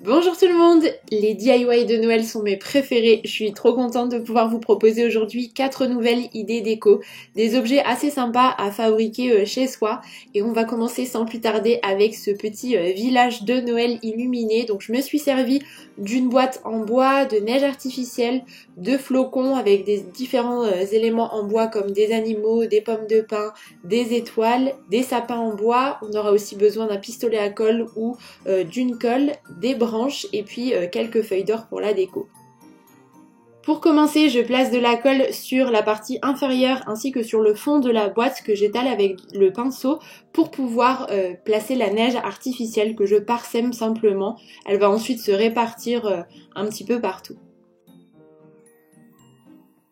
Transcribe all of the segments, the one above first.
Bonjour tout le monde, les DIY de Noël sont mes préférés, je suis trop contente de pouvoir vous proposer aujourd'hui 4 nouvelles idées déco, des objets assez sympas à fabriquer chez soi et on va commencer sans plus tarder avec ce petit village de Noël illuminé. Donc je me suis servi d'une boîte en bois, de neige artificielle, de flocons avec des différents éléments en bois comme des animaux, des pommes de pin, des étoiles, des sapins en bois, on aura aussi besoin d'un pistolet à colle ou d'une colle, des branches et puis quelques feuilles d'or pour la déco. Pour commencer, je place de la colle sur la partie inférieure ainsi que sur le fond de la boîte que j'étale avec le pinceau pour pouvoir placer la neige artificielle que je parsème simplement. Elle va ensuite se répartir un petit peu partout.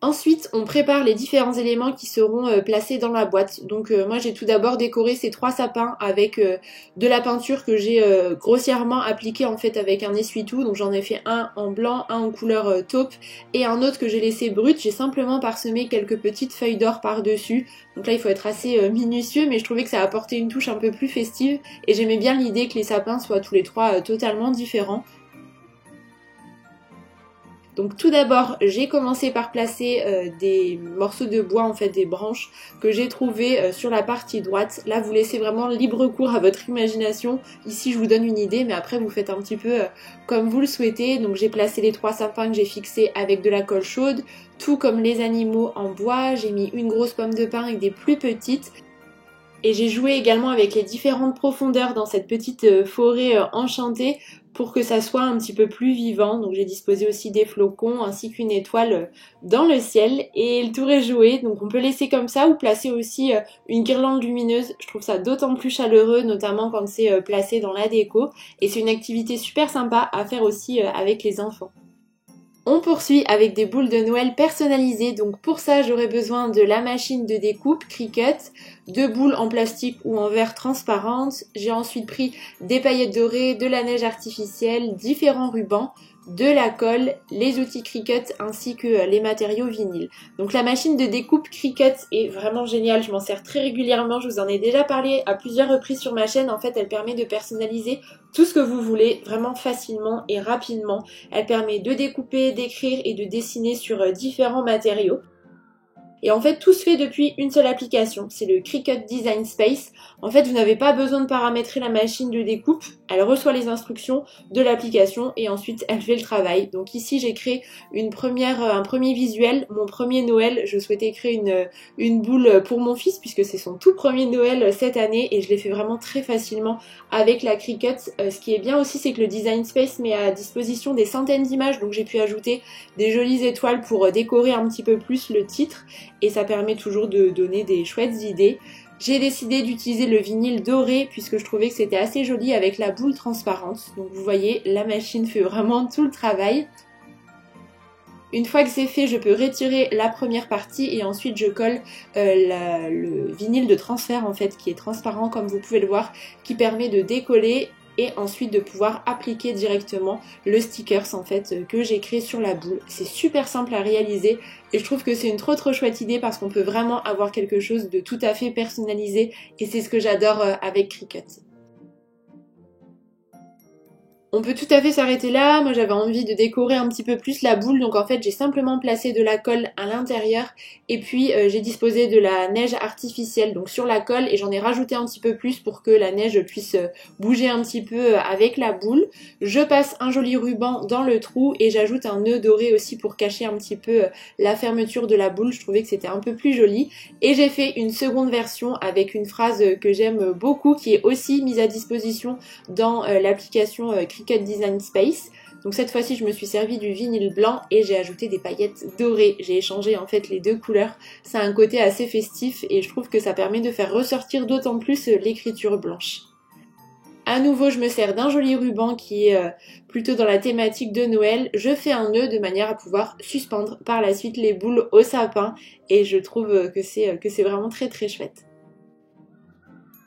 Ensuite, on prépare les différents éléments qui seront placés dans la boîte. Donc moi j'ai tout d'abord décoré ces 3 sapins avec de la peinture que j'ai grossièrement appliquée en fait avec un essuie-tout. Donc j'en ai fait un en blanc, un en couleur taupe et un autre que j'ai laissé brut. J'ai simplement parsemé quelques petites feuilles d'or par-dessus. Donc là il faut être assez minutieux, mais je trouvais que ça apportait une touche un peu plus festive et j'aimais bien l'idée que les sapins soient tous les 3 totalement différents. Donc tout d'abord, j'ai commencé par placer des morceaux de bois, en fait des branches que j'ai trouvées sur la partie droite. Là, vous laissez vraiment libre cours à votre imagination. Ici, je vous donne une idée, mais après, vous faites un petit peu comme vous le souhaitez. Donc j'ai placé les 3 sapins que j'ai fixés avec de la colle chaude, tout comme les animaux en bois. J'ai mis une grosse pomme de pin avec des plus petites. Et j'ai joué également avec les différentes profondeurs dans cette petite forêt enchantée pour que ça soit un petit peu plus vivant. Donc j'ai disposé aussi des flocons ainsi qu'une étoile dans le ciel et le tour est joué. Donc on peut laisser comme ça ou placer aussi une guirlande lumineuse. Je trouve ça d'autant plus chaleureux, notamment quand c'est placé dans la déco. Et c'est une activité super sympa à faire aussi avec les enfants. On poursuit avec des boules de Noël personnalisées, donc pour ça j'aurai besoin de la machine de découpe Cricut, de boules en plastique ou en verre transparente. J'ai ensuite pris des paillettes dorées, de la neige artificielle, différents rubans, de la colle, les outils Cricut ainsi que les matériaux vinyles. Donc la machine de découpe Cricut est vraiment géniale, je m'en sers très régulièrement, je vous en ai déjà parlé à plusieurs reprises sur ma chaîne. En fait elle permet de personnaliser tout ce que vous voulez vraiment facilement et rapidement. Elle permet de découper, d'écrire et de dessiner sur différents matériaux. Et en fait, tout se fait depuis une seule application, c'est le Cricut Design Space. En fait, vous n'avez pas besoin de paramétrer la machine de découpe, elle reçoit les instructions de l'application et ensuite elle fait le travail. Donc ici, j'ai créé un premier visuel, mon premier Noël. Je souhaitais créer une boule pour mon fils puisque c'est son tout premier Noël cette année et je l'ai fait vraiment très facilement avec la Cricut. Ce qui est bien aussi, c'est que le Design Space met à disposition des centaines d'images, donc j'ai pu ajouter des jolies étoiles pour décorer un petit peu plus le titre. Et ça permet toujours de donner des chouettes idées. J'ai décidé d'utiliser le vinyle doré puisque je trouvais que c'était assez joli avec la boule transparente. Donc vous voyez, la machine fait vraiment tout le travail. Une fois que c'est fait, je peux retirer la première partie et ensuite je colle le vinyle de transfert en fait qui est transparent comme vous pouvez le voir, qui permet de décoller et ensuite de pouvoir appliquer directement le stickers en fait que j'ai créé sur la boule. C'est super simple à réaliser et je trouve que c'est une trop chouette idée parce qu'on peut vraiment avoir quelque chose de tout à fait personnalisé et c'est ce que j'adore avec Cricut. On peut tout à fait s'arrêter là, moi j'avais envie de décorer un petit peu plus la boule, donc en fait j'ai simplement placé de la colle à l'intérieur et puis j'ai disposé de la neige artificielle donc sur la colle et j'en ai rajouté un petit peu plus pour que la neige puisse bouger un petit peu avec la boule. Je passe un joli ruban dans le trou et j'ajoute un nœud doré aussi pour cacher un petit peu la fermeture de la boule, je trouvais que c'était un peu plus joli et j'ai fait une seconde version avec une phrase que j'aime beaucoup qui est aussi mise à disposition dans l'application Cricut Design Space. Donc cette fois-ci je me suis servi du vinyle blanc et j'ai ajouté des paillettes dorées. J'ai échangé en fait les deux couleurs. Ça a un côté assez festif et je trouve que ça permet de faire ressortir d'autant plus l'écriture blanche. À nouveau je me sers d'un joli ruban qui est plutôt dans la thématique de Noël. Je fais un nœud de manière à pouvoir suspendre par la suite les boules au sapin et je trouve que c'est vraiment très chouette.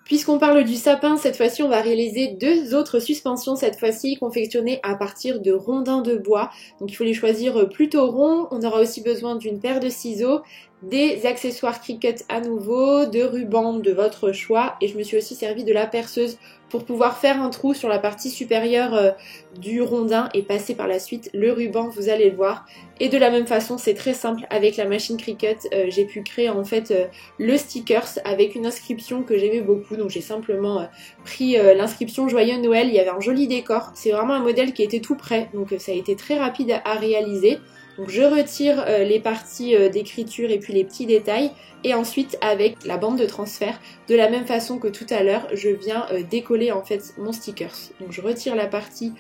Puisqu'on parle du sapin, cette fois-ci on va réaliser 2 autres suspensions, cette fois-ci confectionnées à partir de rondins de bois. Donc il faut les choisir plutôt ronds, on aura aussi besoin d'une paire de ciseaux, des accessoires Cricut à nouveau, de rubans de votre choix et je me suis aussi servi de la perceuse pour pouvoir faire un trou sur la partie supérieure du rondin et passer par la suite le ruban, vous allez le voir. Et de la même façon, c'est très simple, avec la machine Cricut, j'ai pu créer en fait le stickers avec une inscription que j'aimais beaucoup. Donc j'ai simplement pris l'inscription Joyeux Noël, il y avait un joli décor. C'est vraiment un modèle qui était tout prêt, donc ça a été très rapide à réaliser. Donc je retire les parties d'écriture et puis les petits détails et ensuite avec la bande de transfert, de la même façon que tout à l'heure, je viens décoller en fait mon stickers. Donc je retire la partie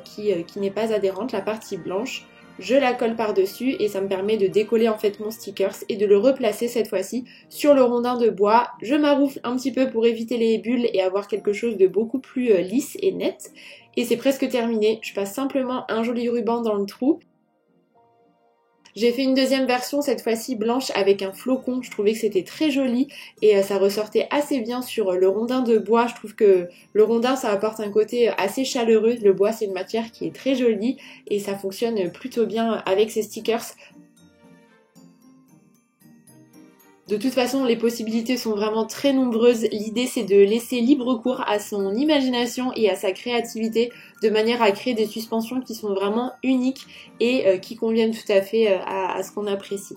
qui n'est pas adhérente, la partie blanche, je la colle par-dessus et ça me permet de décoller en fait mon stickers et de le replacer cette fois-ci sur le rondin de bois. Je m'aroufle un petit peu pour éviter les bulles et avoir quelque chose de beaucoup plus lisse et net. Et c'est presque terminé, je passe simplement un joli ruban dans le trou. J'ai fait une deuxième version, cette fois-ci blanche avec un flocon, je trouvais que c'était très joli et ça ressortait assez bien sur le rondin de bois. Je trouve que le rondin ça apporte un côté assez chaleureux, le bois c'est une matière qui est très jolie et ça fonctionne plutôt bien avec ces stickers. De toute façon, les possibilités sont vraiment très nombreuses. L'idée, c'est de laisser libre cours à son imagination et à sa créativité de manière à créer des suspensions qui sont vraiment uniques et qui conviennent tout à fait à ce qu'on apprécie.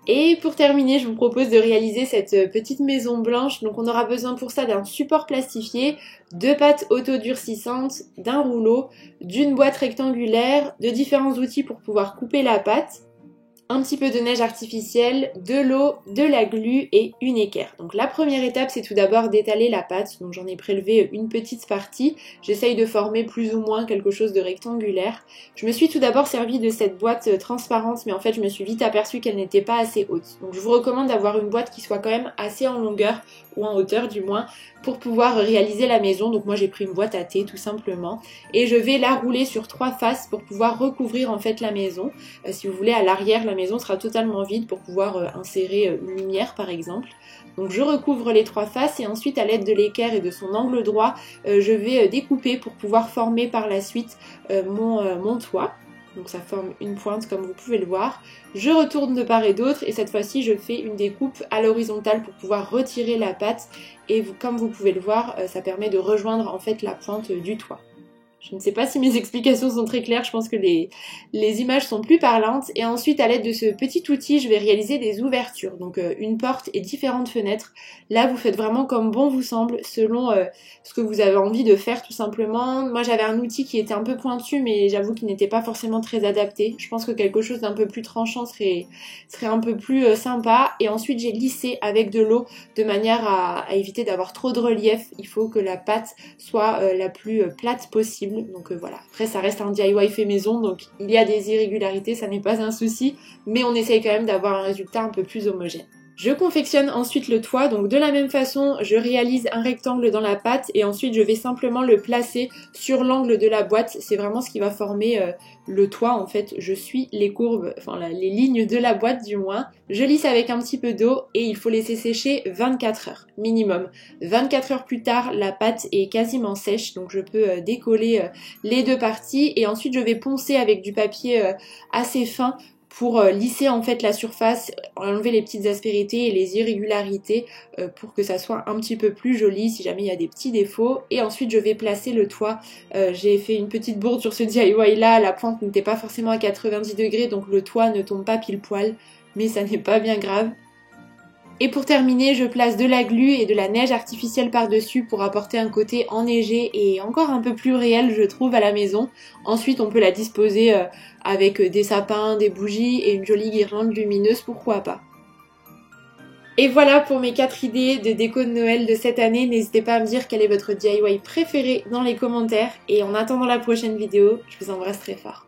Et pour terminer, je vous propose de réaliser cette petite maison blanche. Donc on aura besoin pour ça d'un support plastifié, de pâte autodurcissante, d'un rouleau, d'une boîte rectangulaire, de différents outils pour pouvoir couper la pâte, un petit peu de neige artificielle, de l'eau, de la glu et une équerre. Donc la première étape, c'est tout d'abord d'étaler la pâte. Donc j'en ai prélevé une petite partie. J'essaye de former plus ou moins quelque chose de rectangulaire. Je me suis tout d'abord servi de cette boîte transparente, mais en fait je me suis vite aperçue qu'elle n'était pas assez haute. Donc je vous recommande d'avoir une boîte qui soit quand même assez en longueur, ou en hauteur du moins, pour pouvoir réaliser la maison. Donc moi j'ai pris une boîte à thé tout simplement et je vais la rouler sur 3 faces pour pouvoir recouvrir en fait la maison. Si vous voulez, à l'arrière la maison sera totalement vide pour pouvoir insérer une lumière par exemple. Donc je recouvre les 3 faces et ensuite à l'aide de l'équerre et de son angle droit je vais découper pour pouvoir former par la suite mon toit. Donc ça forme une pointe comme vous pouvez le voir. Je retourne de part et d'autre et cette fois-ci je fais une découpe à l'horizontale pour pouvoir retirer la pâte et comme vous pouvez le voir, ça permet de rejoindre en fait la pointe du toit. Je ne sais pas si mes explications sont très claires, je pense que les images sont plus parlantes. Et ensuite, à l'aide de ce petit outil, je vais réaliser des ouvertures. Donc une porte et différentes fenêtres. Là, vous faites vraiment comme bon vous semble, selon ce que vous avez envie de faire tout simplement. Moi, j'avais un outil qui était un peu pointu, mais j'avoue qu'il n'était pas forcément très adapté. Je pense que quelque chose d'un peu plus tranchant serait un peu plus sympa. Et ensuite, j'ai lissé avec de l'eau de manière à éviter d'avoir trop de relief. Il faut que la pâte soit la plus plate possible. Donc voilà, après ça reste un DIY fait maison, donc il y a des irrégularités, ça n'est pas un souci, mais on essaye quand même d'avoir un résultat un peu plus homogène. Je confectionne ensuite le toit, donc de la même façon, je réalise un rectangle dans la pâte et ensuite je vais simplement le placer sur l'angle de la boîte. C'est vraiment ce qui va former le toit en fait. Je suis les courbes, enfin les lignes de la boîte du moins. Je lisse avec un petit peu d'eau et il faut laisser sécher 24 heures minimum. 24 heures plus tard, la pâte est quasiment sèche, donc je peux décoller les 2 parties et ensuite je vais poncer avec du papier assez fin pour lisser en fait la surface, enlever les petites aspérités et les irrégularités pour que ça soit un petit peu plus joli si jamais il y a des petits défauts. Et ensuite je vais placer le toit. J'ai fait une petite bourde sur ce DIY là, la pointe n'était pas forcément à 90 degrés donc le toit ne tombe pas pile poil, mais ça n'est pas bien grave. Et pour terminer, je place de la glu et de la neige artificielle par-dessus pour apporter un côté enneigé et encore un peu plus réel, je trouve, à la maison. Ensuite, on peut la disposer avec des sapins, des bougies et une jolie guirlande lumineuse, pourquoi pas. Et voilà pour mes 4 idées de déco de Noël de cette année. N'hésitez pas à me dire quel est votre DIY préféré dans les commentaires. Et en attendant la prochaine vidéo, je vous embrasse très fort.